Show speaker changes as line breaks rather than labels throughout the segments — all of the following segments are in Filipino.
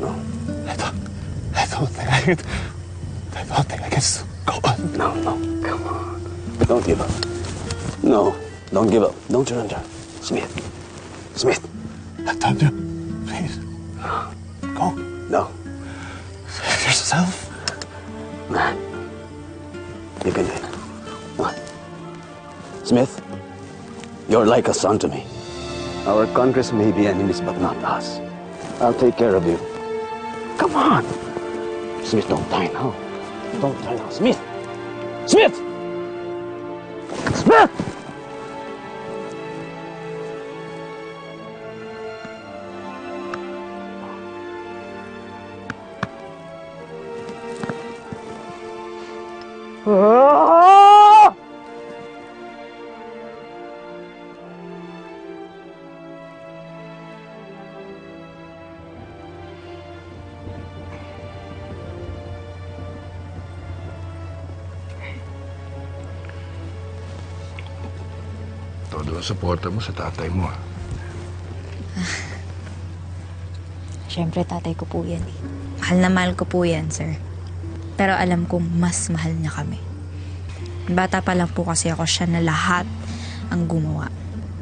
No.
I don't think I can still go on.
No, come on. Don't give up. No, don't give up. Don't surrender. Smith.
I told you. Please. Go.
No.
Save yourself.
Man. You can do it. What? Smith, you're like a son to me. Our countries may be enemies, but not us. I'll take care of you. Come on. Smith, don't die now. Don't die now. Smith! Smith! Smith! Ah!
Todo ang suporta mo sa tatay mo.
Siyempre, tatay ko po yan eh. Mahal na mahal ko po yan, sir. Pero alam kong mas mahal niya kami. Bata pa lang po kasi ako, siya na lahat ang gumawa.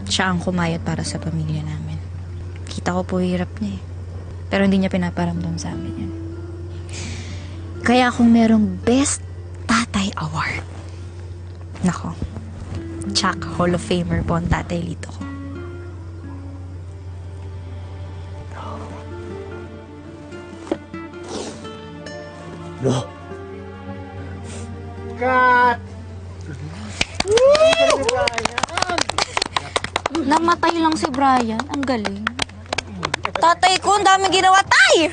Siya ang kumayot para sa pamilya namin. Kita ko po hirap niya eh. Pero hindi niya pinaparamdam sa amin yun. Kaya kung merong Best Tatay Award, nako, Chuck Hall of Famer po ang tatay Lito ko.
No.
Cut!
Namatay lang si Brian. Ang galing. Tatay ko, ang dami ginawa, tay!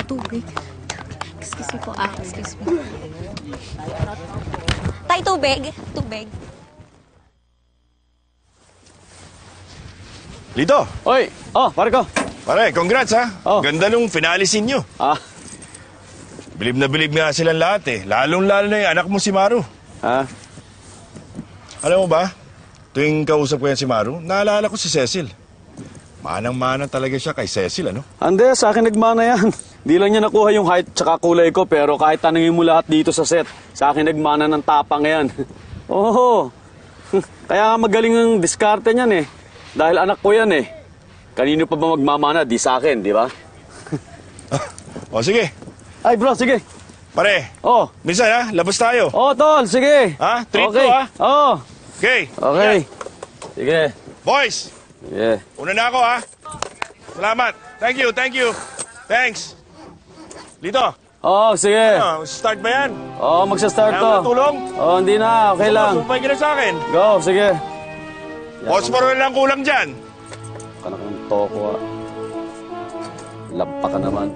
Tubig. Excuse me po, excuse me. Tay, tubig. Tubig.
Lito!
Oy! Oh, pare ko.
Pare, congrats ha!
Oh.
Ganda nung finalisin nyo.
Ah.
Bilib na bilib nga silang lahat eh. Lalong-lalo na yung anak mo si Maru.
Ha?
Alam mo ba, tuwing kausap ko yan si Maru, naalala ko si Cecil. Manang-mana talaga siya kay Cecil, ano?
Ande, sa akin nagmana yan. Di lang niya nakuha yung height tsaka kulay ko, pero kahit tanungin mo lahat dito sa set, sa akin nagmana ng tapang yan. Oo. Kaya nga magaling ang diskarte niyan eh. Dahil anak ko yan eh. Kanino pa ba magmamana? Di sa akin, di ba?
O sige.
Ay bro, sige.
Pare,
Oh.
minsan ha, labas tayo.
Oh, tol, sige.
Ha? Treat
okay.
ko ha?
Oh.
Okay.
Okay.
Yan.
Sige.
Boys,
Yeah.
una na ako ha. Salamat. Thank you. Thanks. Lito,
Oh, sige.
start ba yan?
Oh, magsa-start to.
Kailangan mo ng tulong?
Oh, hindi na. Okay lang.
Sumpay ka na sa akin.
Go, sige.
Posporo na lang kulang dyan.
Kanak ng toko, ah. Lampa ka naman.